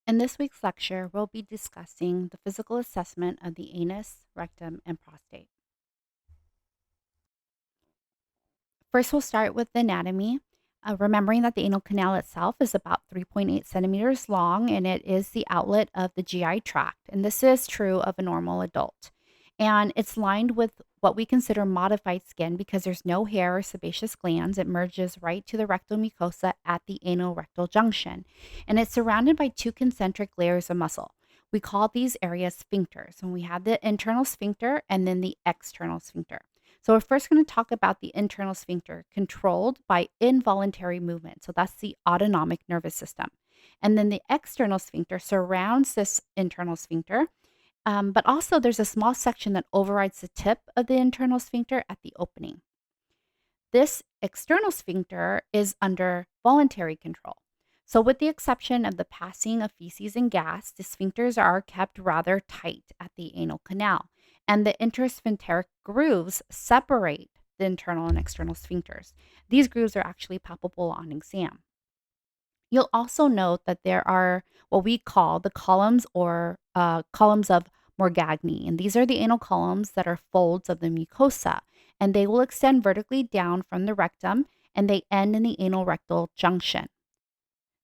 In this week's lecture, we'll be discussing the physical assessment of the anus, rectum, and prostate. First, we'll start with the anatomy, remembering that the anal canal itself is about 3.8 centimeters long and it is the outlet of the GI tract. And this is true of a normal adult. And it's lined with what we consider modified skin because there's no hair or sebaceous glands. It merges right to the rectal mucosa at the anal rectal junction. And it's surrounded by two concentric layers of muscle. We call these areas sphincters. And we have the internal sphincter and then the external sphincter. So we're first going to talk about the internal sphincter controlled by involuntary movement. So that's the autonomic nervous system. And then the external sphincter surrounds this internal sphincter. But also there's a small section that overrides the tip of the internal sphincter at the opening. This external sphincter is under voluntary control. So, with the exception of the passing of feces and gas, the sphincters are kept rather tight at the anal canal, and the intersphincteric grooves separate the internal and external sphincters. These grooves are actually palpable on exam. You'll also note that there are what we call the columns or columns of Morgagni. And these are the anal columns that are folds of the mucosa. And they will extend vertically down from the rectum and they end in the anal rectal junction.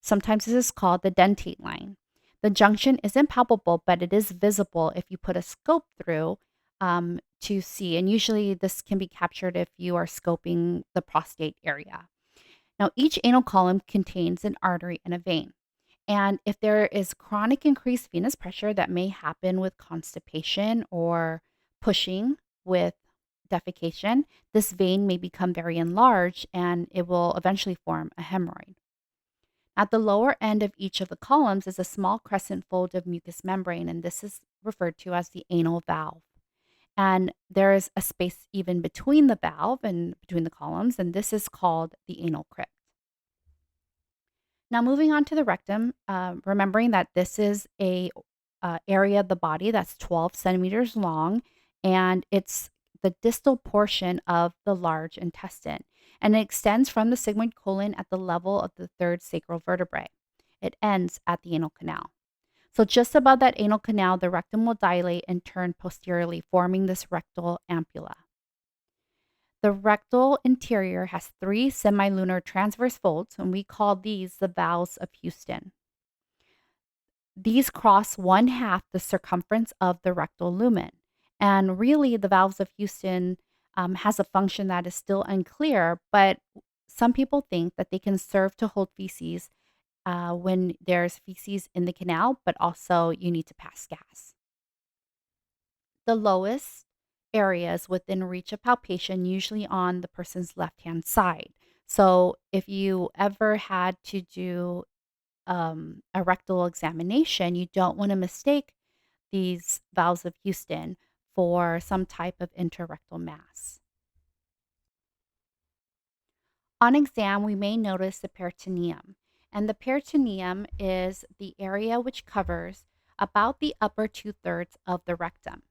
Sometimes this is called the dentate line. The junction isn't palpable, but it is visible if you put a scope through to see. And usually this can be captured if you are scoping the prostate area. Now, each anal column contains an artery and a vein. And if there is chronic increased venous pressure that may happen with constipation or pushing with defecation, this vein may become very enlarged and it will eventually form a hemorrhoid. At the lower end of each of the columns is a small crescent fold of mucous membrane, and this is referred to as the anal valve. And there is a space even between the valve and between the columns, and this is called the anal crypt. Now, moving on to the rectum, remembering that this is a area of the body that's 12 centimeters long, and it's the distal portion of the large intestine, and it extends from the sigmoid colon at the level of the third sacral vertebrae. It ends at the anal canal. So, just above that anal canal, the rectum will dilate and turn posteriorly, forming this rectal ampulla. The rectal interior has three semilunar transverse folds, and we call these the valves of Houston. These cross one half the circumference of the rectal lumen. And really, the valves of Houston has a function that is still unclear, but some people think that they can serve to hold feces when there's feces in the canal, but also you need to pass gas. The lowest areas within reach of palpation, usually on the person's left hand side. So, if you ever had to do a rectal examination, you don't want to mistake these valves of Houston for some type of interrectal mass. On exam, we may notice the peritoneum, and the peritoneum is the area which covers about the upper two-thirds of the rectum.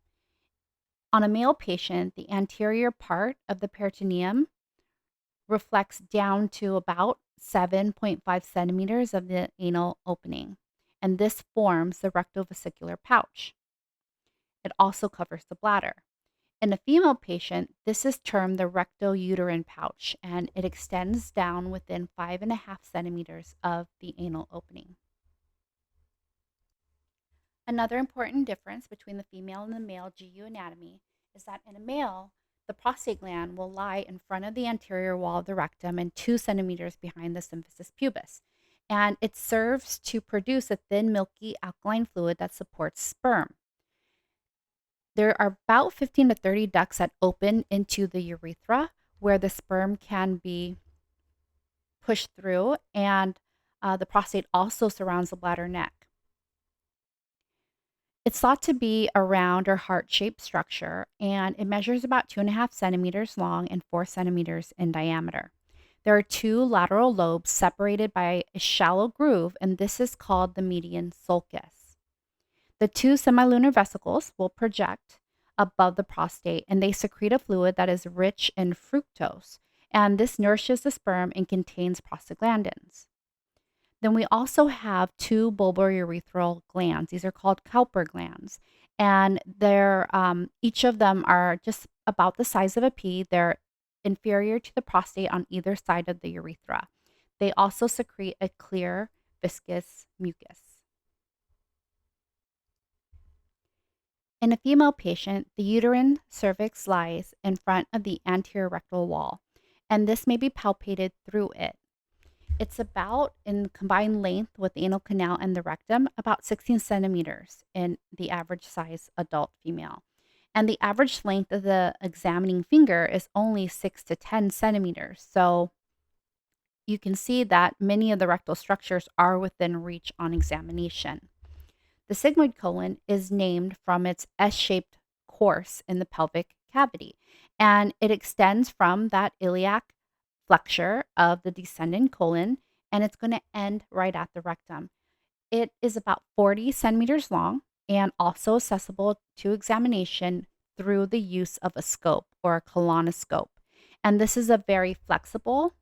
On a male patient, the anterior part of the peritoneum reflects down to about 7.5 centimeters of the anal opening, and this forms the rectovesicular pouch. It also covers the bladder. In a female patient, this is termed the rectouterine pouch, and it extends down within 5.5 centimeters of the anal opening. Another important difference between the female and the male GU anatomy is that in a male, the prostate gland will lie in front of the anterior wall of the rectum and 2 centimeters behind the symphysis pubis. And it serves to produce a thin, milky alkaline fluid that supports sperm. There are about 15 to 30 ducts that open into the urethra where the sperm can be pushed through, and the prostate also surrounds the bladder neck. It's thought to be a round or heart-shaped structure, and it measures about 2.5 centimeters long and 4 centimeters in diameter. There are two lateral lobes separated by a shallow groove, and this is called the median sulcus. The two semilunar vesicles will project above the prostate, and they secrete a fluid that is rich in fructose, and this nourishes the sperm and contains prostaglandins. Then we also have two bulbourethral glands. These are called Cowper glands, and they're each of them are just about the size of a pea. They're inferior to the prostate on either side of the urethra. They also secrete a clear, viscous mucus. In a female patient, the uterine cervix lies in front of the anterior rectal wall, and this may be palpated through it. It's about, in combined length with the anal canal and the rectum, about 16 centimeters in the average size adult female. And the average length of the examining finger is only 6 to 10 centimeters. So you can see that many of the rectal structures are within reach on examination. The sigmoid colon is named from its S shaped course in the pelvic cavity, and it extends from that iliac flexure of the descending colon, and it's going to end right at the rectum. It is about 40 centimeters long and also accessible to examination through the use of a scope or a colonoscope. And this is a very flexible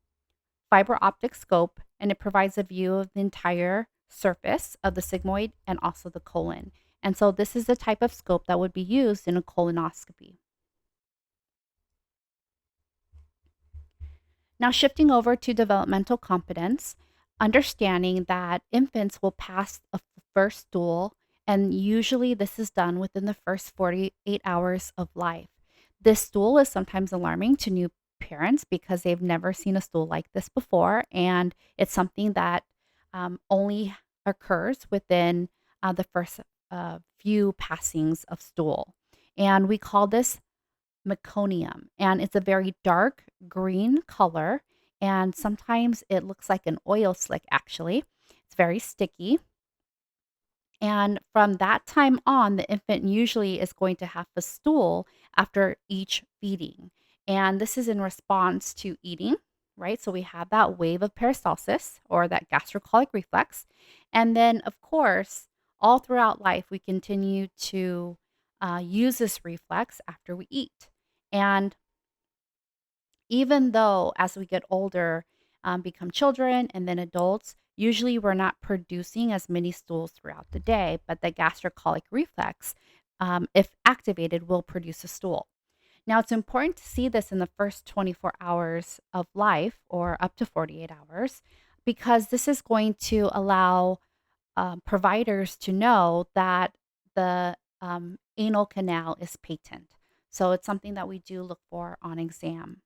fiber optic scope, and it provides a view of the entire surface of the sigmoid and also the colon. And so this is the type of scope that would be used in a colonoscopy. Now, shifting over to developmental competence, understanding that infants will pass a first stool, and usually this is done within the first 48 hours of life. This stool is sometimes alarming to new parents because they've never seen a stool like this before, and it's something that only occurs within the first few passings of stool. And we call this meconium, and it's a very dark green color, and sometimes it looks like an oil slick actually. It's very sticky, and from that time on, the infant usually is going to have a stool after each feeding. And this is in response to eating, right? So we have that wave of peristalsis or that gastrocolic reflex. And then, of course, all throughout life, we continue to use this reflex after we eat. And even though as we get older, become children and then adults, usually we're not producing as many stools throughout the day, but the gastrocolic reflex, if activated, will produce a stool. Now, it's important to see this in the first 24 hours of life or up to 48 hours because this is going to allow providers to know that the anal canal is patent. So it's something that we do look for on exam.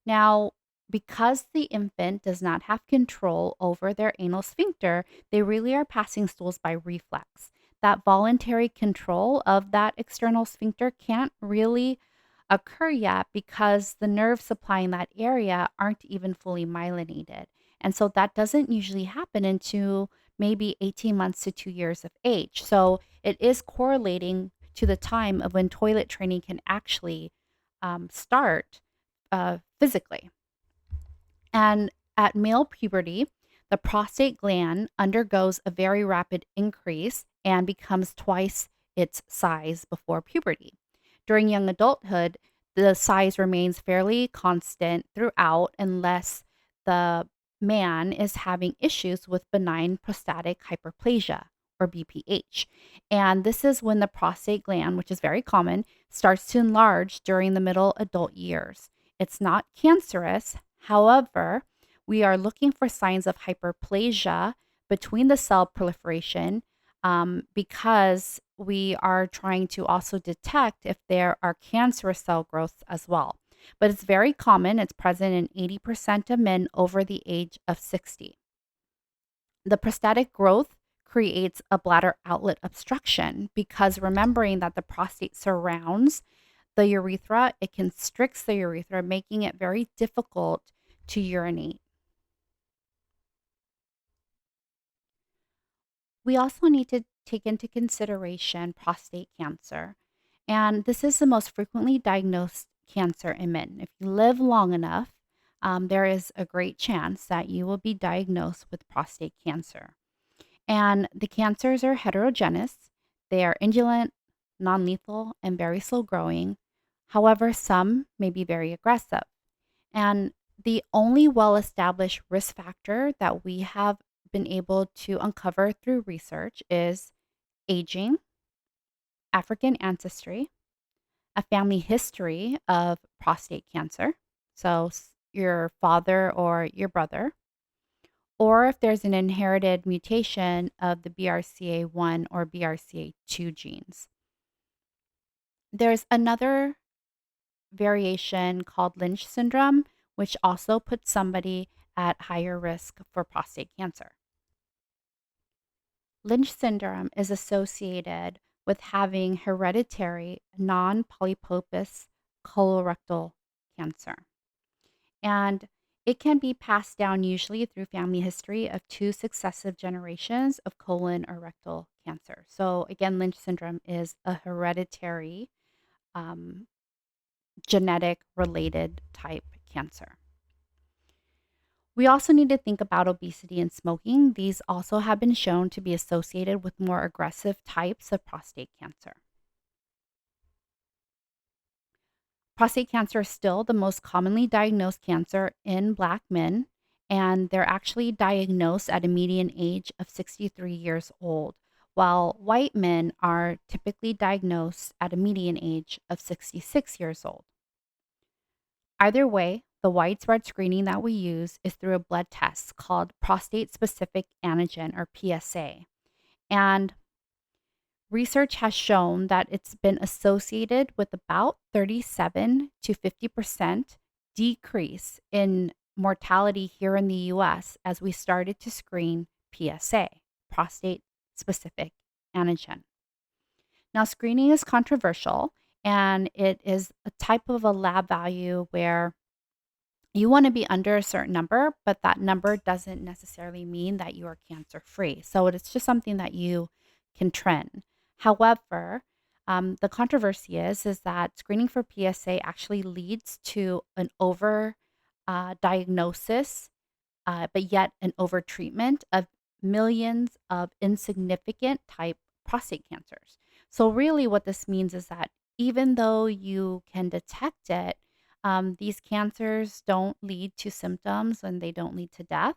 Now, because the infant does not have control over their anal sphincter, they really are passing stools by reflex. That voluntary control of that external sphincter can't really occur yet because the nerves supplying that area aren't even fully myelinated. And so that doesn't usually happen until maybe 18 months to 2 years of age. So it is correlating to the time of when toilet training can actually start physically. And at male puberty, the prostate gland undergoes a very rapid increase and becomes twice its size before puberty. During young adulthood, the size remains fairly constant throughout unless the man is having issues with benign prostatic hyperplasia or BPH. And this is when the prostate gland, which is very common, starts to enlarge during the middle adult years. It's not cancerous. However, we are looking for signs of hyperplasia between the cell proliferation because we are trying to also detect if there are cancerous cell growths as well. But it's very common. It's present in 80% of men over the age of 60. The prostatic growth creates a bladder outlet obstruction because remembering that the prostate surrounds the urethra, it constricts the urethra, making it very difficult to urinate. We also need to take into consideration prostate cancer. And this is the most frequently diagnosed cancer in men. If you live long enough, there is a great chance that you will be diagnosed with prostate cancer. And the cancers are heterogeneous, they are indolent, non lethal, and very slow growing. However, some may be very aggressive. And The only well established risk factor that we have been able to uncover through research is aging, African ancestry, a family history of prostate cancer, so your father or your brother, or if there's an inherited mutation of the BRCA1 or BRCA2 genes. There's another variation called Lynch syndrome, which also puts somebody at higher risk for prostate cancer. Lynch syndrome is associated with having hereditary non polypopous colorectal cancer. And it can be passed down usually through family history of two successive generations of colon or rectal cancer. So, again, Lynch syndrome is a hereditary, um, genetic related type cancer. We also need to think about obesity and smoking. These also have been shown to be associated with more aggressive types of prostate cancer. Prostate cancer is still the most commonly diagnosed cancer in Black men, and they're actually diagnosed at a median age of 63 years old, while white men are typically diagnosed at a median age of 66 years old. Either way, the widespread screening that we use is through a blood test called prostate specific antigen or PSA. And research has shown that it's been associated with about 37 to 50% decrease in mortality here in the US as we started to screen PSA, prostate specific antigen. Now, screening is controversial and it is a type of a lab value where you want to be under a certain number, but that number doesn't necessarily mean that you are cancer free. So it's just something that you can trend. However, the controversy is that screening for PSA actually leads to an over diagnosis, but yet an over treatment of millions of insignificant type prostate cancers. So really, what this means is that even though you can detect it, these cancers don't lead to symptoms and they don't lead to death.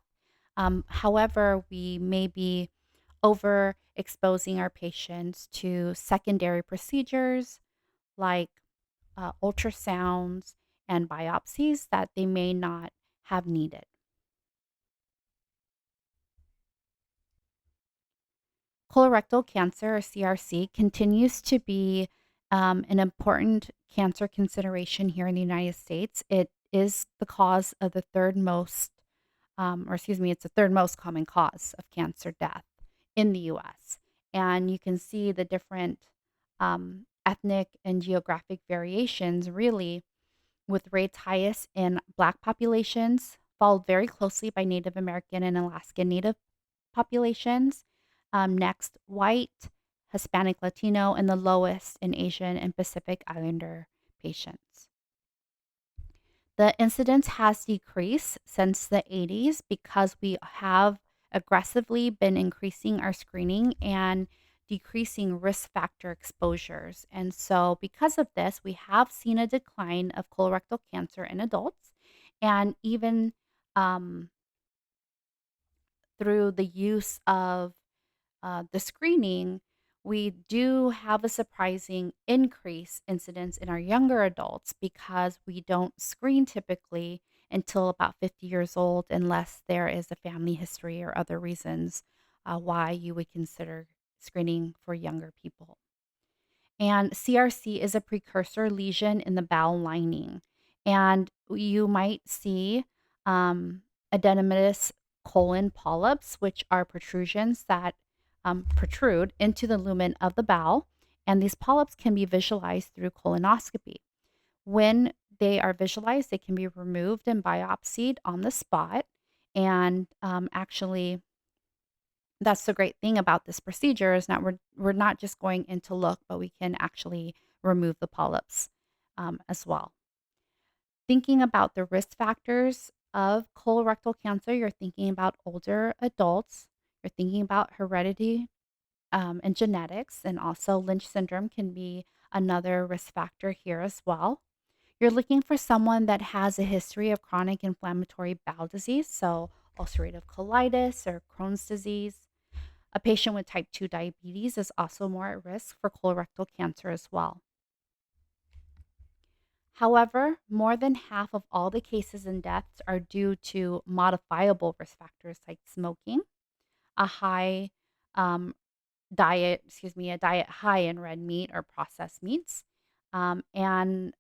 However, we may be overexposing our patients to secondary procedures like ultrasounds and biopsies that they may not have needed. Colorectal cancer, or CRC, continues to be an important cancer consideration here in the United States. It is the cause of the third most, or excuse me, it's the third most common cause of cancer death in the US. And you can see the different ethnic and geographic variations really, with rates highest in Black populations, followed very closely by Native American and Alaska Native populations. Next, white, Hispanic, Latino, and the lowest in Asian and Pacific Islander patients. The incidence has decreased since the 80s because we have aggressively been increasing our screening and decreasing risk factor exposures. And so, because of this, we have seen a decline of colorectal cancer in adults. And even um, through the use of the screening, we do have a surprising increase incidence in our younger adults because we don't screen typically until about 50 years old unless there is a family history or other reasons why you would consider screening for younger people. And CRC is a precursor lesion in the bowel lining. And you might see adenomatous colon polyps, which are protrusions that protrude into the lumen of the bowel. And these polyps can be visualized through colonoscopy. When they are visualized, they can be removed and biopsied on the spot. And actually, that's the great thing about this procedure is that we're not just going in to look, but we can actually remove the polyps as well. Thinking about the risk factors of colorectal cancer, you're thinking about older adults, you're thinking about heredity and genetics, and also Lynch syndrome can be another risk factor here as well. You're looking for someone that has a history of chronic inflammatory bowel disease, so ulcerative colitis or Crohn's disease. A patient with type 2 diabetes is also more at risk for colorectal cancer as well. However, more than half of all the cases and deaths are due to modifiable risk factors like smoking, a high um, a diet high in red meat or processed meats, and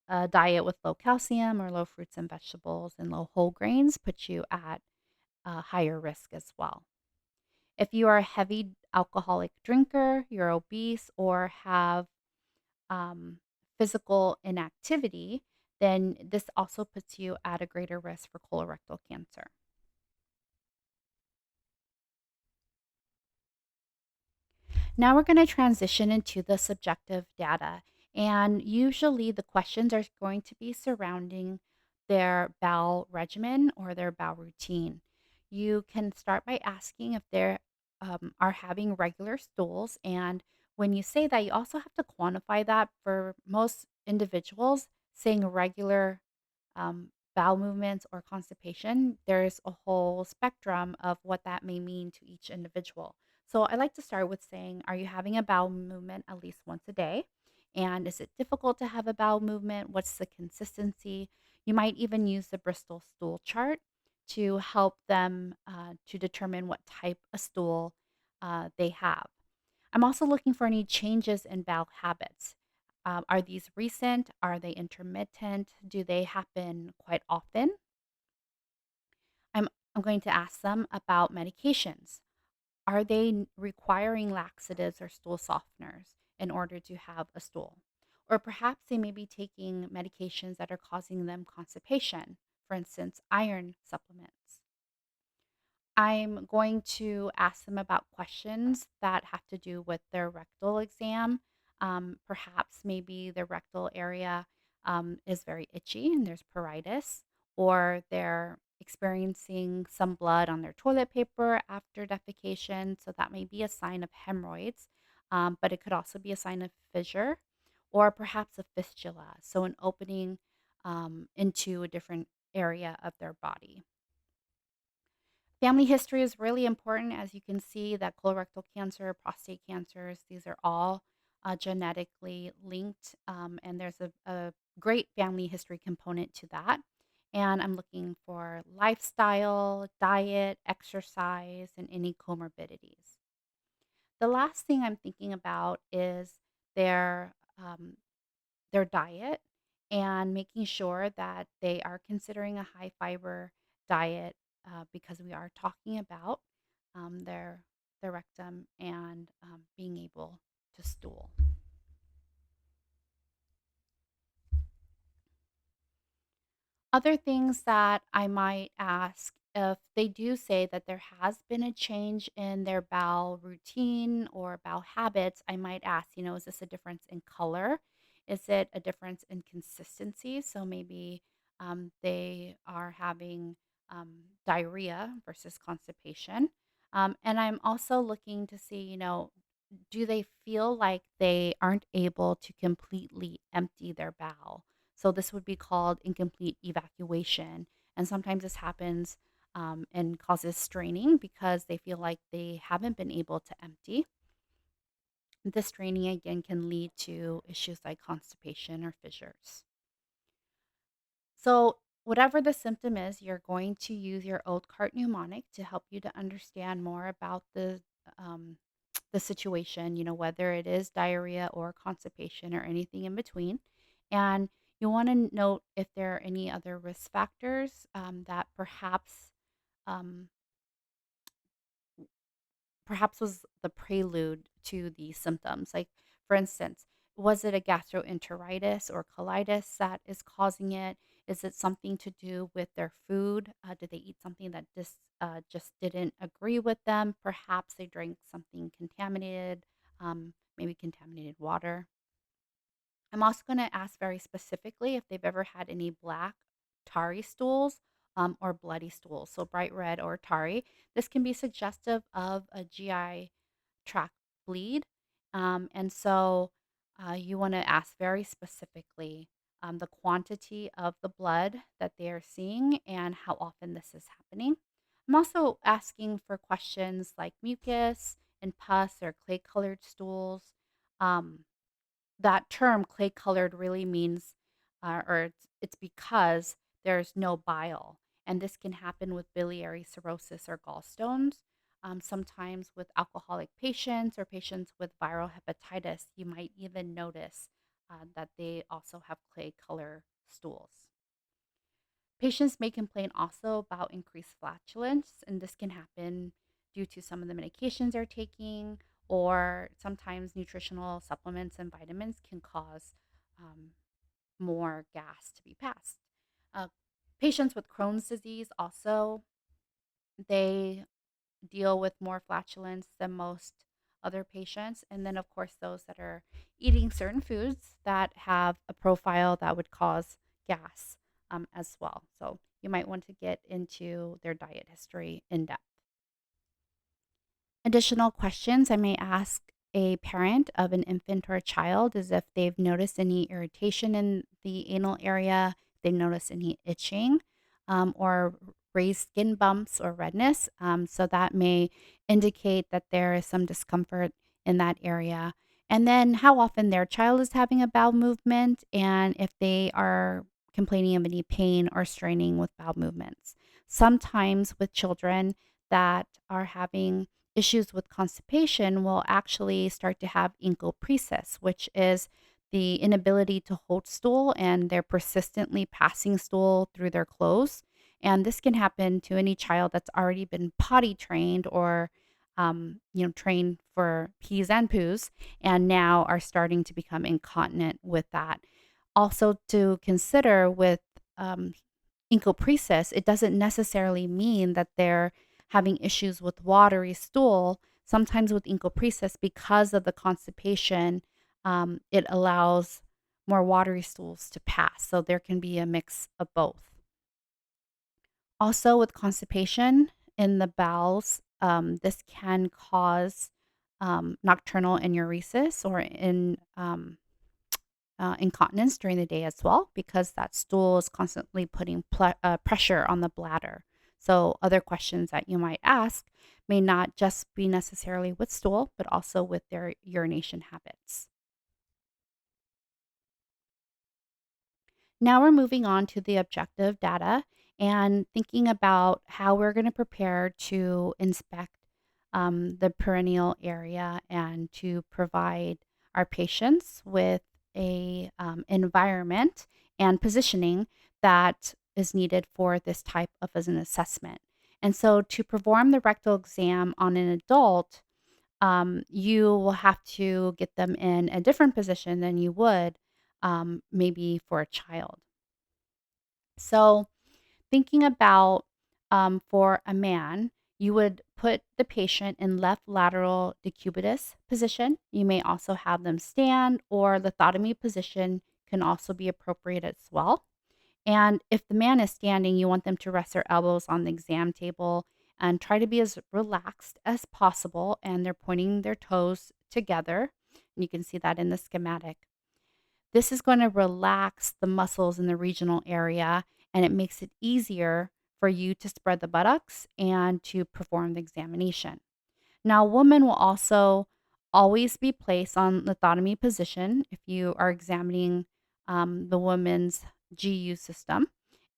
a diet with low calcium or low fruits and vegetables and low whole grains puts you at a higher risk as well. If you are a heavy alcoholic drinker, you're obese, or have um, physical inactivity, then this also puts you at a greater risk for colorectal cancer. Now we're going to transition into the subjective data. And usually the questions are going to be surrounding their bowel regimen or their bowel routine. You can start by asking if they are having regular stools. And when you say that, you also have to quantify that. For most individuals, saying regular bowel movements or constipation, there's a whole spectrum of what that may mean to each individual. So I like to start with saying, are you having a bowel movement at least once a day? And is it difficult to have a bowel movement? What's the consistency? You might even use the Bristol stool chart to help them to determine what type of stool they have. I'm also looking for any changes in bowel habits. Are these recent? Are they intermittent? Do they happen quite often? I'm, I'm going to ask them about medications. Are they requiring laxatives or stool softeners in order to have a stool? Or perhaps they may be taking medications that are causing them constipation, for instance, iron supplements. I'm going to ask them about questions that have to do with their rectal exam. Perhaps maybe the rectal area is very itchy and there's pruritus, or they're experiencing some blood on their toilet paper after defecation. So that may be a sign of hemorrhoids, but it could also be a sign of fissure or perhaps a fistula. So an opening into a different area of their body. Family history is really important. As you can see, that colorectal cancer, prostate cancers, these are all genetically linked, and there's a great family history component to that. And I'm looking for lifestyle, diet, exercise, and any comorbidities. The last thing I'm thinking about is their their diet and making sure that they are considering a high fiber diet because we are talking about their rectum and being able to stool. Other things that I might ask if they do say that there has been a change in their bowel routine or bowel habits, I might ask, is this a difference in color? Is it a difference in consistency? So maybe they are having diarrhea versus constipation. And I'm also looking to see, do they feel like they aren't able to completely empty their bowel? So this would be called incomplete evacuation. And sometimes this happens and causes straining because they feel like they haven't been able to empty. This straining again can lead to issues like constipation or fissures. So whatever the symptom is, you're going to use your old cart mnemonic to help you to understand more about um, the situation, whether it is diarrhea or constipation or anything in between. And you want to note if there are any other risk factors that um, perhaps was the prelude to the symptoms. Like, for instance, was it a gastroenteritis or colitis that is causing it? Is it something to do with their food? Did they eat something that just didn't agree with them? Perhaps they drank something contaminated, maybe contaminated water. I'm also going to ask very specifically if they've ever had any black tarry stools or bloody stools, so bright red or tarry. This can be suggestive of a GI tract bleed. And so you want to ask very specifically the quantity of the blood that they are seeing and how often this is happening. I'm also asking for questions like mucus and pus or clay colored stools. Um, that term clay colored really means, or it's because there's no bile. And this can happen with biliary cirrhosis or gallstones. Sometimes with alcoholic patients or patients with viral hepatitis, you might even notice that they also have clay color stools. Patients may complain also about increased flatulence, and this can happen due to some of the medications they're taking, or sometimes nutritional supplements and vitamins can cause um, more gas to be passed. Uh, Patients with Crohn's disease also, they deal with more flatulence than most other patients. And then, of course, those that are eating certain foods that have a profile that would cause gas as well. So you might want to get into their diet history in depth. Additional questions I may ask a parent of an infant or a child is if they've noticed any irritation in the anal area, they've noticed any itching, or raised skin bumps or redness. So that may indicate that there is some discomfort in that area. And then how often their child is having a bowel movement and if they are complaining of any pain or straining with bowel movements. Sometimes with children that are having issues with constipation will actually start to have encopresis, which is the inability to hold stool and they're persistently passing stool through their clothes. And this can happen to any child that's already been potty trained or trained for pees and poos, and now are starting to become incontinent with that. Also, to consider with um, encopresis, it doesn't necessarily mean that they're having issues with watery stool. Sometimes with encopresis, because of the constipation, it allows more watery stools to pass. So there can be a mix of both. Also, with constipation in the bowels, this can cause nocturnal enuresis or incontinence during the day as well, because that stool is constantly putting pressure on the bladder. So, other questions that you might ask may not just be necessarily with stool, but also with their urination habits. Now we're moving on to the objective data and thinking about how we're going to prepare to inspect the perineal area and to provide our patients with a environment and positioning that is needed for this type of as an assessment. And so to perform the rectal exam on an adult, you will have to get them in a different position than you would maybe for a child. So, thinking about for a man, you would put the patient in left lateral decubitus position. You may also have them stand, or lithotomy position can also be appropriate as well. And if the man is standing, you want them to rest their elbows on the exam table and try to be as relaxed as possible. And they're pointing their toes together. And you can see that in the schematic. This is going to relax the muscles in the regional area and it makes it easier for you to spread the buttocks and to perform the examination. Now, a woman will also always be placed on lithotomy position if you are examining the woman's GU system.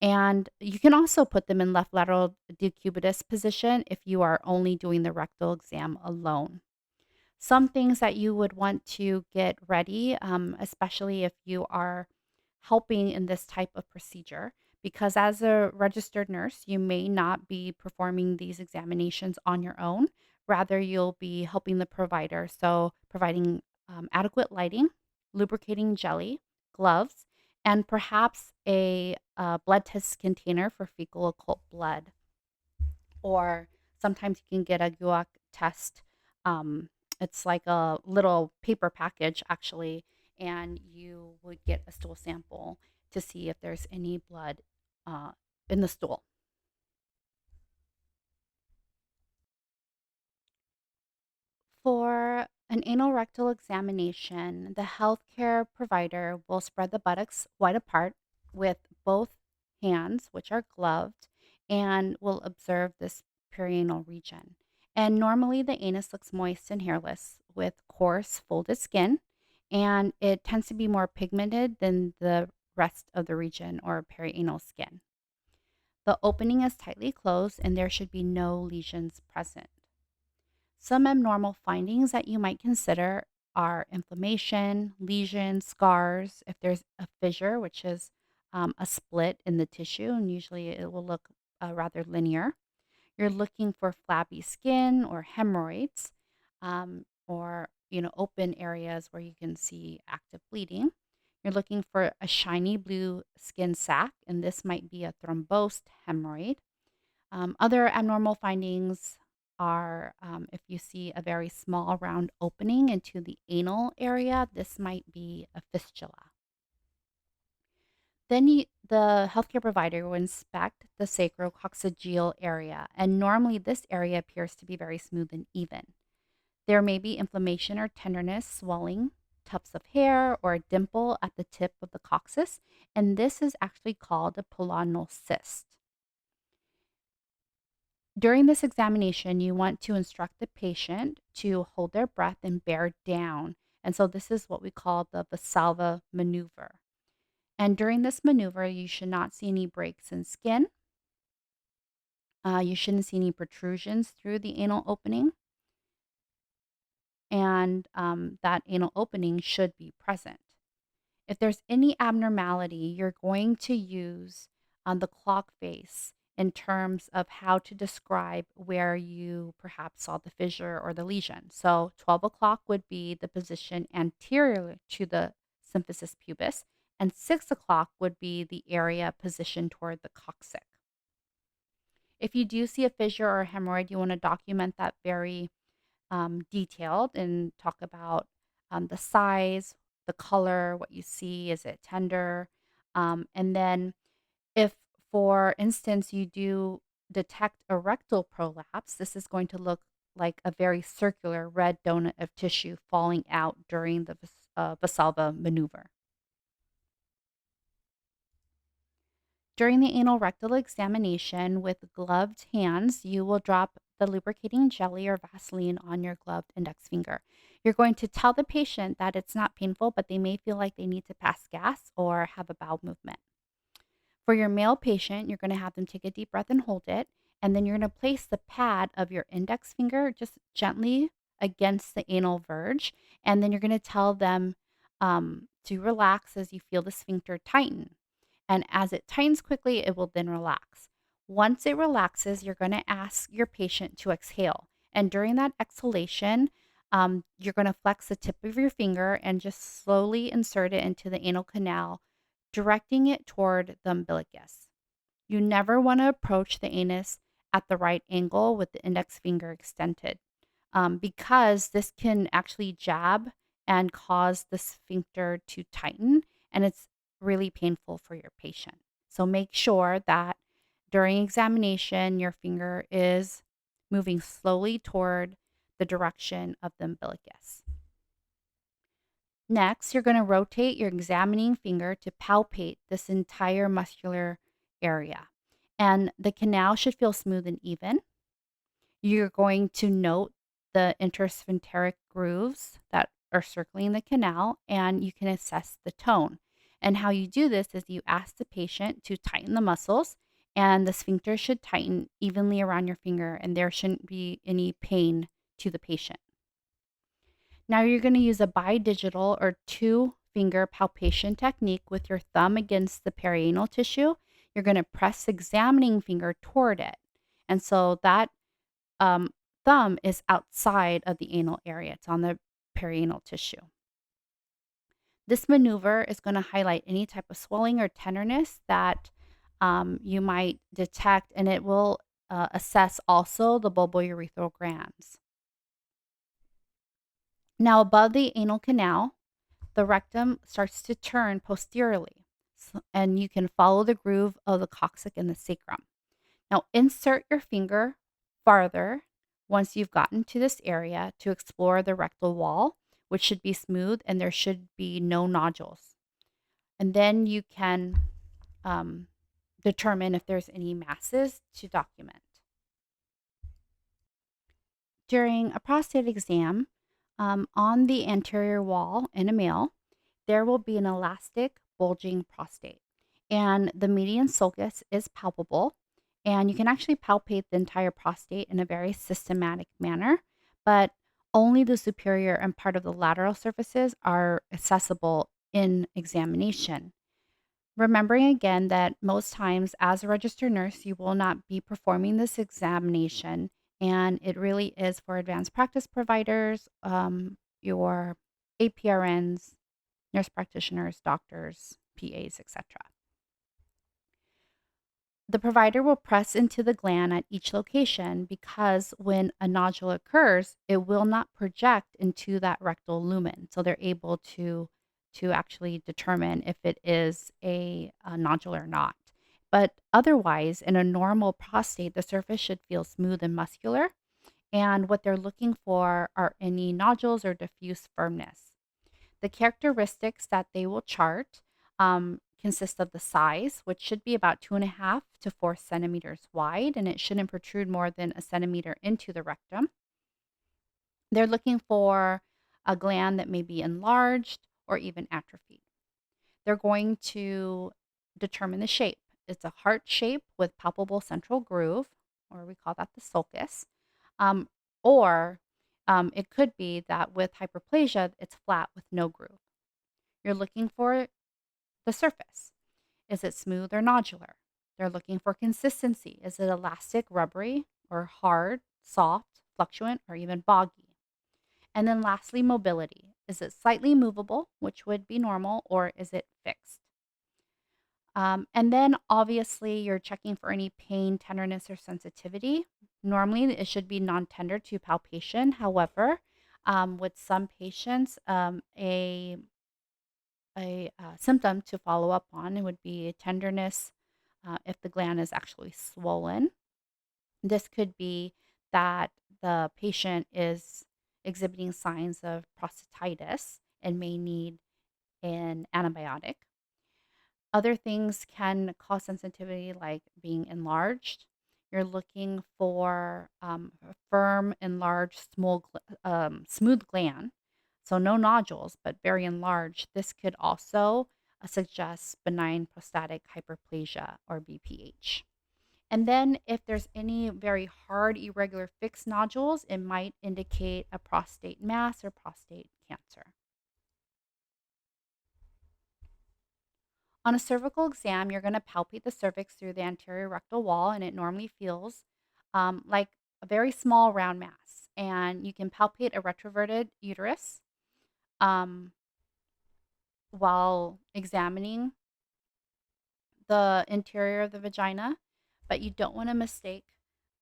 And you can also put them in left lateral decubitus position if you are only doing the rectal exam alone. Some things that you would want to get ready, especially if you are helping in this type of procedure, because as a registered nurse, you may not be performing these examinations on your own. Rather, you'll be helping the provider. So, providing adequate lighting, lubricating jelly, gloves, and perhaps a blood test container for fecal occult blood, or sometimes you can get a guac test. Um, it's like a little paper package, actually, and you would get a stool sample to see if there's any blood uh, in the stool. For An anal rectal examination, the healthcare provider will spread the buttocks wide apart with both hands, which are gloved, and will observe this perianal region. And normally the anus looks moist and hairless with coarse, folded skin, and it tends to be more pigmented than the rest of the region or perianal skin. The opening is tightly closed and there should be no lesions present. Some abnormal findings that you might consider are inflammation, lesions, scars, if there's a fissure, which is a split in the tissue, and usually it will look rather linear. You're looking for flabby skin or hemorrhoids, or open areas where you can see active bleeding. You're looking for a shiny blue skin sac, and this might be a thrombosed hemorrhoid. Other abnormal findings are if you see a very small round opening into the anal area, this might be a fistula. Then the healthcare provider will inspect the sacrococcygeal area, and normally this area appears to be very smooth and even. There may be inflammation or tenderness, swelling, tufts of hair, or a dimple at the tip of the coccyx, and this is actually called a pilonal cyst. During this examination, you want to instruct the patient to hold their breath and bear down. And so this is what we call the Valsalva maneuver. And during this maneuver, you should not see any breaks in skin. You shouldn't see any protrusions through the anal opening. And that anal opening should be present. If there's any abnormality, you're going to use the clock face in terms of how to describe where you perhaps saw the fissure or the lesion. So 12 o'clock would be the position anterior to the symphysis pubis, and 6 o'clock would be the area positioned toward the coccyx. If you do see a fissure or a hemorrhoid, you want to document that very detailed and talk about the size, the color, what you see. Is it tender? And then, if, for instance, you do detect a rectal prolapse, this is going to look like a very circular red donut of tissue falling out during the Valsalva maneuver. During the anal rectal examination with gloved hands, you will drop the lubricating jelly or Vaseline on your gloved index finger. You're going to tell the patient that it's not painful, but they may feel like they need to pass gas or have a bowel movement. For your male patient, you're going to have them take a deep breath and hold it. And then you're going to place the pad of your index finger just gently against the anal verge. And then you're going to tell them to relax as you feel the sphincter tighten. And as it tightens quickly, it will then relax. Once it relaxes, you're going to ask your patient to exhale. And during that exhalation, you're going to flex the tip of your finger and just slowly insert it into the anal canal, directing it toward the umbilicus. You never want to approach the anus at the right angle with the index finger extended, because this can actually jab and cause the sphincter to tighten, and it's really painful for your patient. So make sure that during examination, your finger is moving slowly toward the direction of the umbilicus. Next, you're going to rotate your examining finger to palpate this entire muscular area. And the canal should feel smooth and even. You're going to note the intersphincteric grooves that are circling the canal, and you can assess the tone. And how you do this is you ask the patient to tighten the muscles, and the sphincter should tighten evenly around your finger, and there shouldn't be any pain to the patient. Now you're going to use a bidigital or two finger palpation technique with your thumb against the perianal tissue. You're going to press the examining finger toward it. And so that thumb is outside of the anal area, it's on the perianal tissue. This maneuver is going to highlight any type of swelling or tenderness that you might detect, and it will assess also the bulbourethral glands. Now, above the anal canal, the rectum starts to turn posteriorly, and you can follow the groove of the coccyx and the sacrum. Now, insert your finger farther once you've gotten to this area to explore the rectal wall, which should be smooth and there should be no nodules. And then you can um, determine if there's any masses to document. During a prostate exam, on the anterior wall in a male, there will be an elastic, bulging prostate, and the median sulcus is palpable. And you can actually palpate the entire prostate in a very systematic manner, but only the superior and part of the lateral surfaces are accessible in examination. Remembering again that most times, as a registered nurse, you will not be performing this examination, and it really is for advanced practice providers, your APRNs, nurse practitioners, doctors, PAs, etc. The provider will press into the gland at each location because when a nodule occurs, it will not project into that rectal lumen. So they're able to actually determine if it is a nodule or not. But otherwise, in a normal prostate, the surface should feel smooth and muscular. And what they're looking for are any nodules or diffuse firmness. The characteristics that they will chart consist of the size, which should be about 2.5 to 4 centimeters wide, and it shouldn't protrude more than a centimeter into the rectum. They're looking for a gland that may be enlarged or even atrophied. They're going to determine the shape. It's a heart shape with palpable central groove, or we call that the sulcus. Um, or it could be that with hyperplasia, it's flat with no groove. You're looking for the surface. Is it smooth or nodular? They're looking for consistency. Is it elastic, rubbery, or hard, soft, fluctuant, or even boggy? And then lastly, mobility. Is it slightly movable, which would be normal, or is it fixed? And then obviously, you're checking for any pain, tenderness, or sensitivity. Normally, it should be non tender to palpation. However, with some patients, a symptom to follow up on it would be tenderness if the gland is actually swollen. This could be that the patient is exhibiting signs of prostatitis and may need an antibiotic. Other things can cause sensitivity, like being enlarged. You're looking for a firm, enlarged, smooth gland. So, no nodules, but very enlarged. This could also suggest benign prostatic hyperplasia or BPH. And then, if there's any very hard, irregular, fixed nodules, it might indicate a prostate mass or prostate cancer. On a cervical exam, you're going to palpate the cervix through the anterior rectal wall, and it normally feels like a very small round mass. And you can palpate a retroverted uterus um, while examining the interior of the vagina, but you don't want to mistake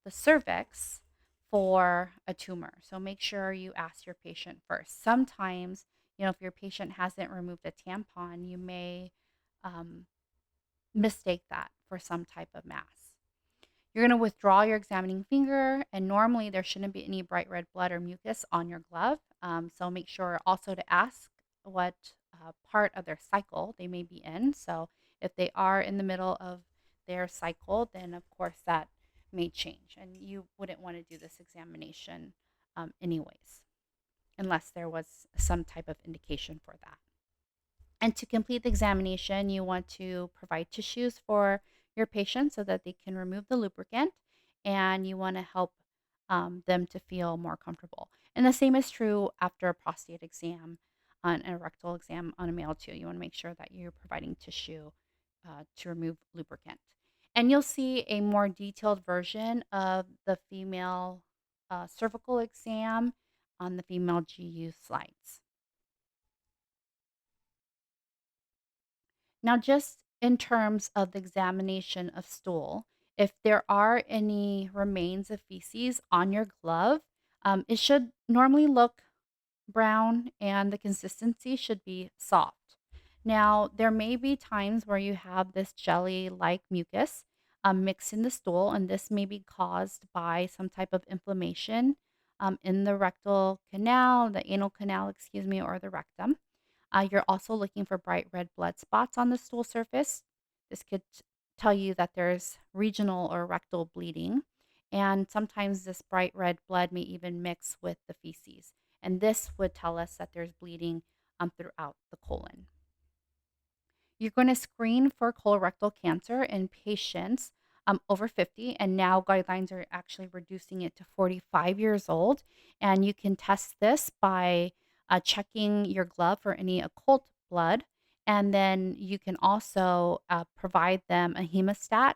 the cervix for a tumor. So make sure you ask your patient first. Sometimes, if your patient hasn't removed a tampon, you may um, mistake that for some type of mass. You're going to withdraw your examining finger, and normally there shouldn't be any bright red blood or mucus on your glove. So make sure also to ask what part of their cycle they may be in. So if they are in the middle of their cycle, then of course that may change, and you wouldn't want to do this examination anyways, unless there was some type of indication for that. And to complete the examination, you want to provide tissues for your patient so that they can remove the lubricant, and you want to help them to feel more comfortable. And the same is true after a prostate exam and a rectal exam on a male, too. You want to make sure that you're providing tissue to remove lubricant. And you'll see a more detailed version of the female cervical exam on the female GU slides. Now, just in terms of the examination of stool, if there are any remains of feces on your glove, it should normally look brown and the consistency should be soft. Now, there may be times where you have this jelly like mucus. mixed in the stool, and this may be caused by some type of inflammation in the rectal canal, the anal canal, excuse me, or the rectum. You're also looking for bright red blood spots on the stool surface. This could tell you that there's regional or rectal bleeding. And sometimes this bright red blood may even mix with the feces. And this would tell us that there's bleeding throughout the colon. You're going to screen for colorectal cancer in patients over 50, and now guidelines are actually reducing it to 45 years old. And you can test this by checking your glove for any occult blood. And then you can also provide them a hemostat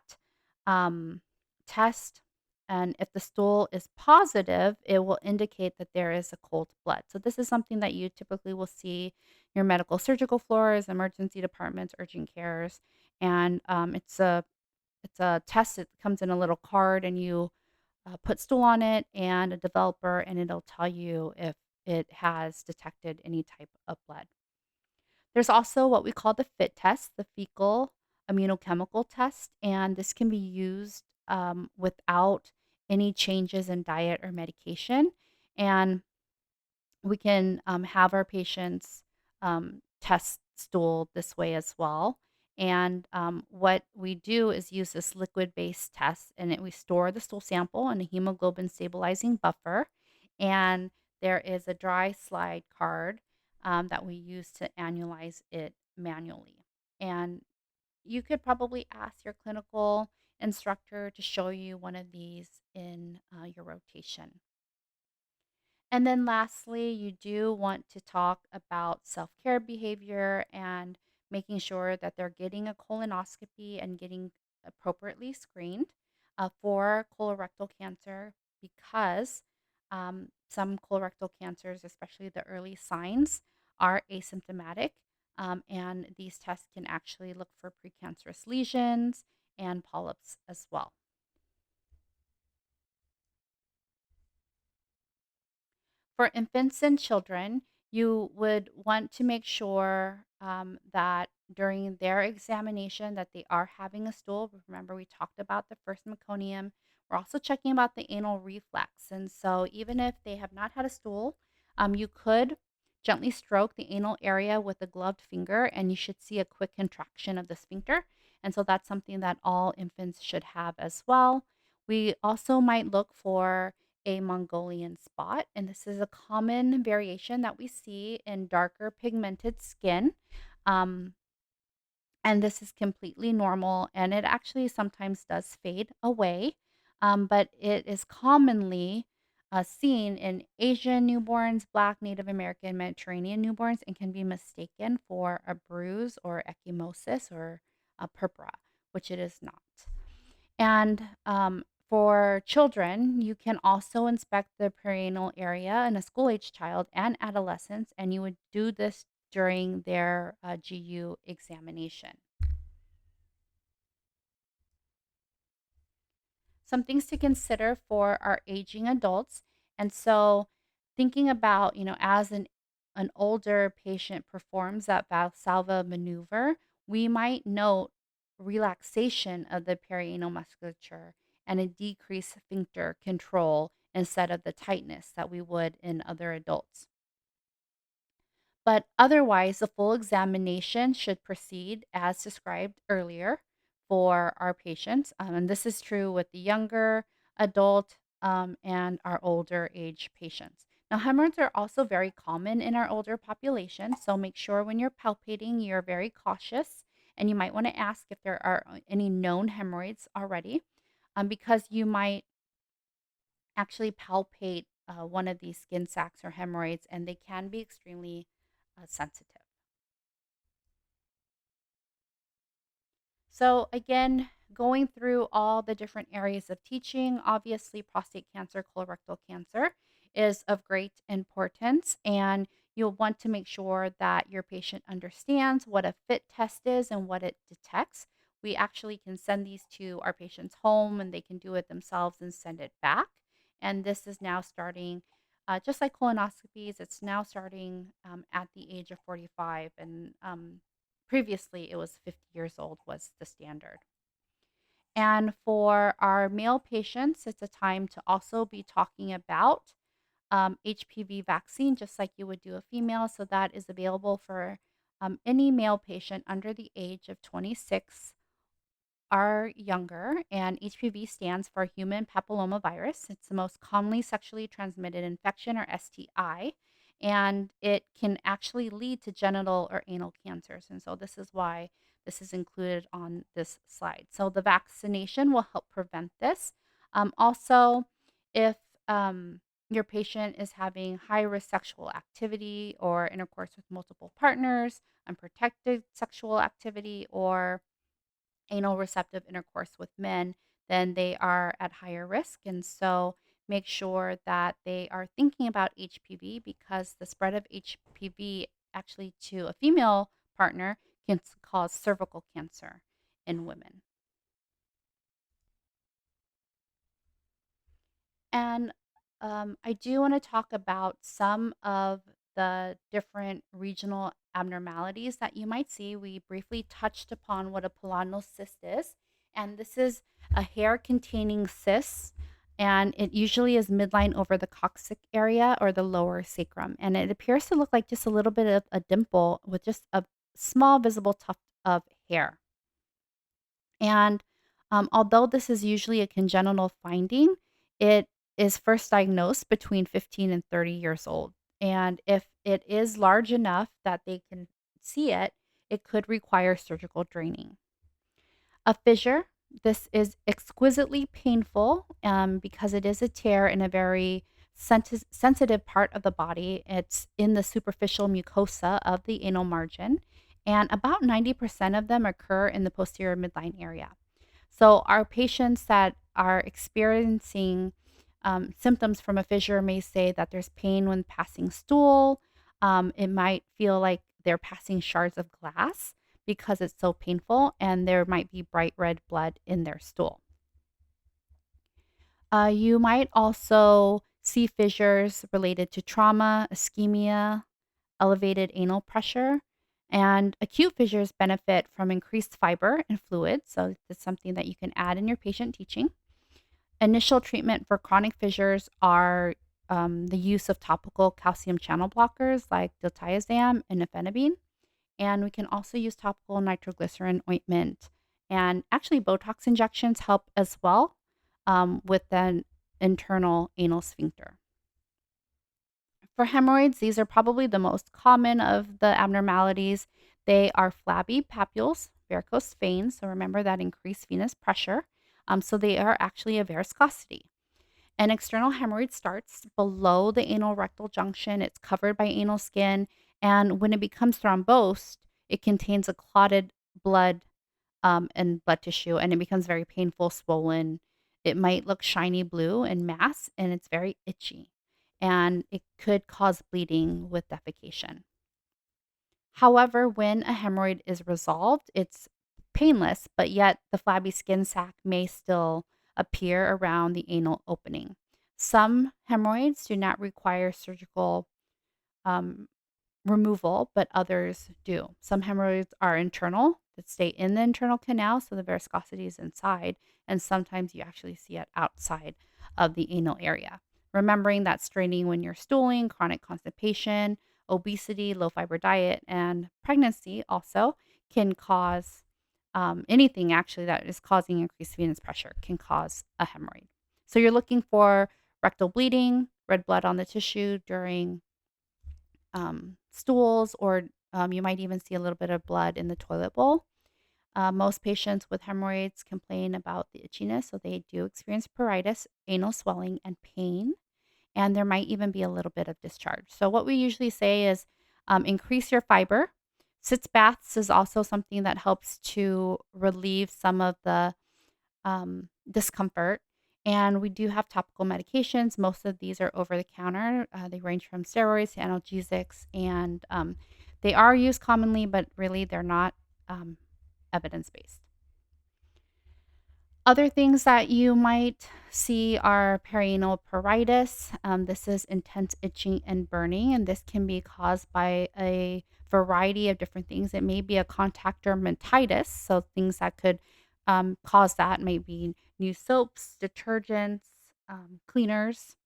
um, test. And if the stool is positive, it will indicate that there is occult blood. So, this is something that you typically will see your medical surgical floors, emergency departments, urgent cares, and it's a test that comes in a little card, and you put stool on it and a developer, and it'll tell you if it has detected any type of blood. There's also what we call the FIT test, the fecal immunochemical test, and this can be used without any changes in diet or medication, and we can have our patients test stool this way as well. And what we do is use this liquid based test, and we store the stool sample in a hemoglobin stabilizing buffer. And there is a dry slide card that we use to annualize it manually. And you could probably ask your clinical instructor to show you one of these in your rotation. And then lastly, you do want to talk about self care behavior and making sure that they're getting a colonoscopy and getting appropriately screened for colorectal cancer because some colorectal cancers, especially the early signs, are asymptomatic. And these tests can actually look for precancerous lesions and polyps as well. For infants and children, you would want to make sure that during their examination that they are having a stool. Remember, we talked about the first meconium. We're also checking about the anal reflex. And so even if they have not had a stool, you could gently stroke the anal area with a gloved finger, and you should see a quick contraction of the sphincter. And so that's something that all infants should have as well. We also might look for a Mongolian spot, and this is a common variation that we see in darker pigmented skin. Um, and this is completely normal, and it actually sometimes does fade away, but it is commonly seen in Asian newborns, Black, Native American, Mediterranean newborns, and can be mistaken for a bruise or ecchymosis or a purpura, which it is not. And for children, you can also inspect the perianal area in a school age child and adolescents, and you would do this during their GU examination. Some things to consider for our aging adults. And so thinking about, as an older patient performs that Valsalva maneuver, we might note relaxation of the perianal musculature and a decreased sphincter control instead of the tightness that we would in other adults. But otherwise, the full examination should proceed as described earlier for our patients. And this is true with the younger adult and our older age patients. Now, hemorrhoids are also very common in our older population. So make sure when you're palpating, you're very cautious. And you might want to ask if there are any known hemorrhoids already, because you might actually palpate one of these skin sacs or hemorrhoids, and they can be extremely sensitive. So, again, going through all the different areas of teaching, obviously, prostate cancer, colorectal cancer is of great importance, and you'll want to make sure that your patient understands what a FIT test is and what it detects. We actually can send these to our patients' home and they can do it themselves and send it back. And this is now starting, just like colonoscopies, it's now starting at the age of 45. And previously, it was 50 years old was the standard. And for our male patients, it's a time to also be talking about HPV vaccine, just like you would do a female. So that is available for any male patient under the age of 26 are younger, and HPV stands for human papillomavirus. It's the most commonly sexually transmitted infection, or STI, and it can actually lead to genital or anal cancers. And so this is why this is included on this slide. So the vaccination will help prevent this. Also, if your patient is having high risk sexual activity or intercourse with multiple partners, unprotected sexual activity, or anal receptive intercourse with men, then they are at higher risk. And so make sure that they are thinking about HPV, because the spread of HPV actually to a female partner can cause cervical cancer in women. And I do want to talk about some of the different regional abnormalities that you might see. We briefly touched upon what a pilonidal cyst is, and this is a hair containing cyst, and it usually is midline over the coccyx area or the lower sacrum. And it appears to look like just a little bit of a dimple with just a small visible tuft of hair. And although this is usually a congenital finding, it is first diagnosed between 15 and 30 years old. And if it is large enough that they can see it, it could require surgical draining. A fissure, this is exquisitely painful because it is a tear in a very sensitive part of the body. It's in the superficial mucosa of the anal margin, and about 90% of them occur in the posterior midline area. So, our patients that are experiencing symptoms from a fissure may say that there's pain when passing stool. It might feel like they're passing shards of glass because it's so painful, and there might be bright red blood in their stool. You might also see fissures related to trauma, ischemia, elevated anal pressure, and acute fissures benefit from increased fiber and fluid. So, it's something that you can add in your patient teaching. Initial treatment for chronic fissures are the use of topical calcium channel blockers like diltiazem and nifedipine. And we can also use topical nitroglycerin ointment. And actually, Botox injections help as well with the internal anal sphincter. For hemorrhoids, these are probably the most common of the abnormalities. They are flabby papules, varicose veins. So remember that increased venous pressure. So they are actually a varicosity. An external hemorrhoid starts below the anal rectal junction. It's covered by anal skin. And when it becomes thrombosed, it contains a clotted blood and blood tissue, and it becomes very painful, swollen. It might look shiny blue in mass, and it's very itchy. And it could cause bleeding with defecation. However, when a hemorrhoid is resolved, it's painless, but yet the flabby skin sac may still appear around the anal opening. Some hemorrhoids do not require surgical um, removal, but others do. Some hemorrhoids are internal that stay in the internal canal, so the varicosity is inside, and sometimes you actually see it outside of the anal area. Remembering that straining when you're stooling, chronic constipation, obesity, low fiber diet, and pregnancy also can cause anything actually that is causing increased venous pressure can cause a hemorrhoid. So you're looking for rectal bleeding, red blood on the tissue during stools, or you might even see a little bit of blood in the toilet bowl. Most patients with hemorrhoids complain about the itchiness, so they do experience pruritus, anal swelling, and pain. And there might even be a little bit of discharge. So, what we usually say is increase your fiber. Sitz baths is also something that helps to relieve some of the discomfort. And we do have topical medications. Most of these are over the counter. They range from steroids to analgesics, and they are used commonly, but really they're not evidence based. Other things that you might see are perianal pruritus. This is intense itching and burning, and this can be caused by a variety of different things. It may be a contact dermatitis, so things that could cause that. Maybe new soaps, detergents, cleaners.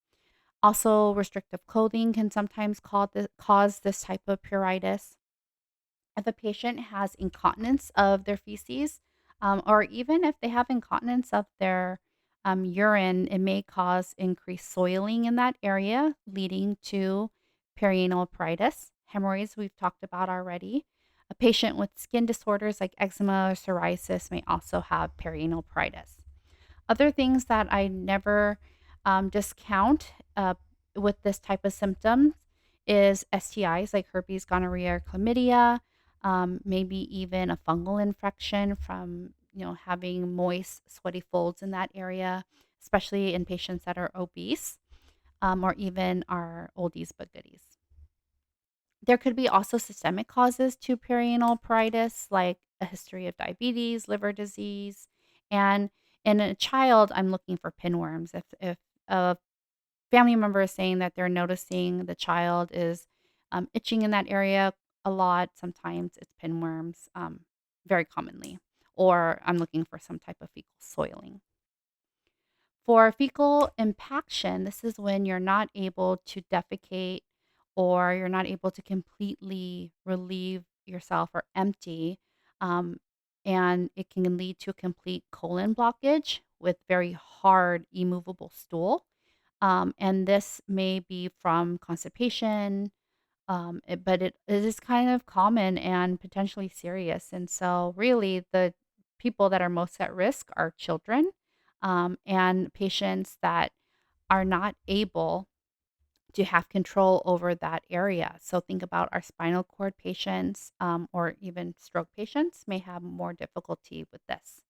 Also, restrictive clothing can sometimes cause this type of pruritus. If a patient has incontinence of their feces, or even if they have incontinence of their urine, it may cause increased soiling in that area, leading to perianal pruritus. Hemorrhoids, we've talked about already. A patient with skin disorders like eczema or psoriasis may also have perianal pruritus. Other things that I never discount with this type of symptoms is STIs like herpes, gonorrhea, or chlamydia, maybe even a fungal infection from having moist, sweaty folds in that area, especially in patients that are obese, or even our oldies but goodies. There could be also systemic causes to perianal pruritus, like a history of diabetes, liver disease, and in a child, I'm looking for pinworms. If a family member is saying that they're noticing the child is itching in that area a lot, sometimes it's pinworms, very commonly, or I'm looking for some type of fecal soiling. For fecal impaction, this is when you're not able to defecate or you're not able to completely relieve yourself or empty. Um, and it can lead to a complete colon blockage with very hard, immovable stool. And this may be from constipation, but it is kind of common and potentially serious. And so, really, the people that are most at risk are children and patients that are not able to have control over that area. So, think about our spinal cord patients or even stroke patients may have more difficulty with this.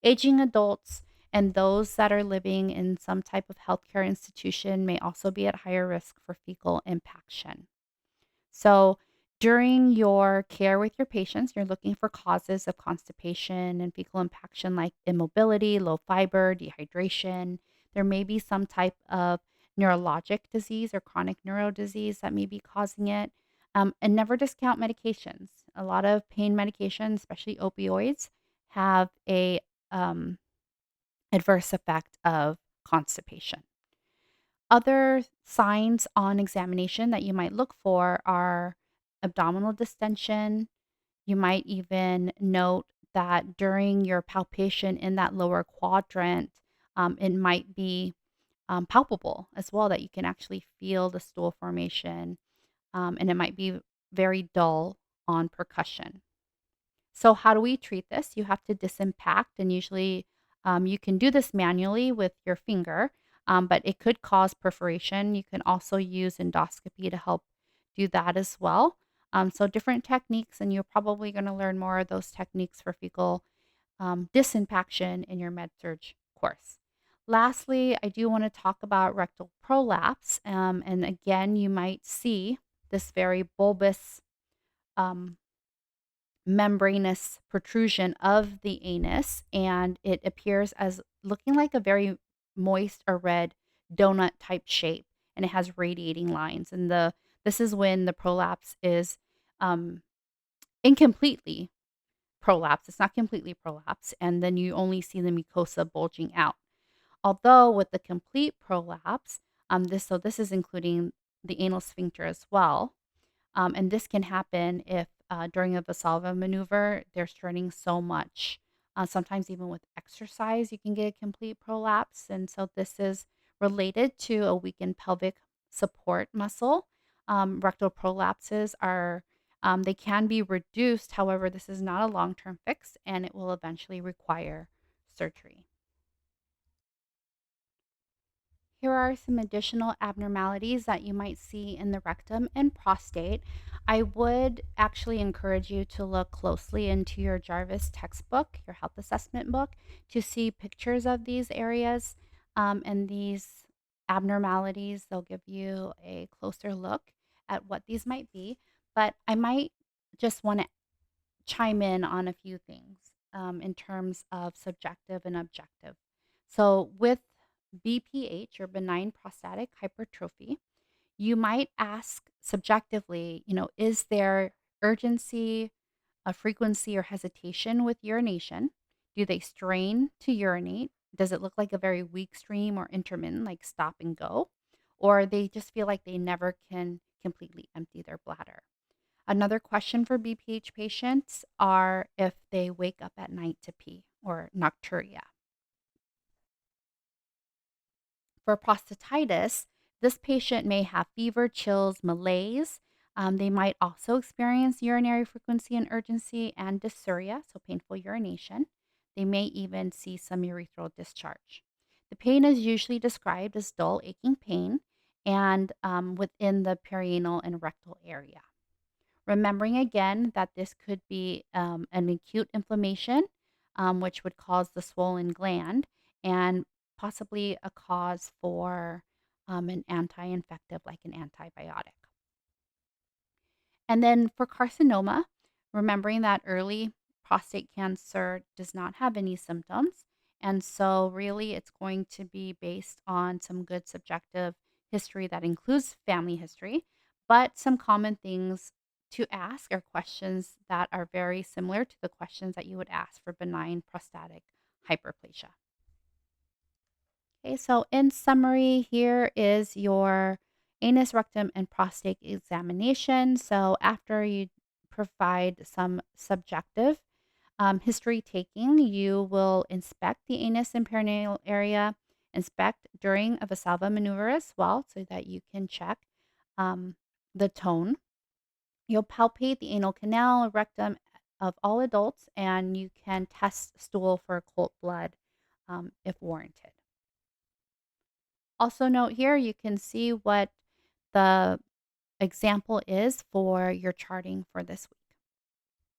Aging adults and those that are living in some type of healthcare institution may also be at higher risk for fecal impaction. So, during your care with your patients, you're looking for causes of constipation and fecal impaction like immobility, low fiber, dehydration. There may be some type of neurologic disease or chronic neuro disease that may be causing it. And never discount medications. A lot of pain medications, especially opioids, have a um, adverse effect of constipation. Other signs on examination that you might look for are abdominal distension. You might even note that during your palpation in that lower quadrant, it might be palpable as well, that you can actually feel the stool formation, and it might be very dull on percussion. So, how do we treat this? You have to disimpact, and usually you can do this manually with your finger, but it could cause perforation. You can also use endoscopy to help do that as well. So, different techniques, and you're probably going to learn more of those techniques for fecal disimpaction in your med-surg course. Lastly, I do want to talk about rectal prolapse. And again, you might see this very bulbous um, membranous protrusion of the anus, and it appears as looking like a very moist or red donut type shape, and it has radiating lines. And the this is when the prolapse is um, incompletely prolapse. It's not completely prolapse, and then you only see the mucosa bulging out. Although with the complete prolapse, this is including the anal sphincter as well, and this can happen if during a Valsalva maneuver, they're straining so much. Sometimes even with exercise, you can get a complete prolapse. And so this is related to a weakened pelvic support muscle. Rectal prolapses they can be reduced. However, this is not a long-term fix and it will eventually require surgery. Here are some additional abnormalities that you might see in the rectum and prostate. I would actually encourage you to look closely into your Jarvis textbook, your health assessment book, to see pictures of these areas and these abnormalities. They'll give you a closer look at what these might be. But I might just want to chime in on a few things in terms of subjective and objective. So, with BPH or benign prostatic hypertrophy, you might ask subjectively, is there urgency, a frequency, or hesitation with urination? Do they strain to urinate? Does it look like a very weak stream or intermittent, like stop and go? Or they just feel like they never can completely empty their bladder? Another question for BPH patients are if they wake up at night to pee or nocturia. For prostatitis, this patient may have fever, chills, malaise. They might also experience urinary frequency and urgency and dysuria, so painful urination. They may even see some urethral discharge. The pain is usually described as dull, aching pain and within the perianal and rectal area. Remembering again that this could be an acute inflammation, which would cause the swollen gland, and possibly a cause for an anti infective like an antibiotic. And then for carcinoma, remembering that early prostate cancer does not have any symptoms. And so, really, it's going to be based on some good subjective history that includes family history, but some common things to ask are questions that are very similar to the questions that you would ask for benign prostatic hyperplasia. Okay, so in summary, here is your anus, rectum, and prostate examination. So after you provide some subjective history taking, you will inspect the anus and perineal area, inspect during a Valsalva maneuver as well, so that you can check um, the tone. You'll palpate the anal canal, rectum of all adults, and you can test stool for occult blood if warranted. Also note here, you can see what the example is for your charting for this week.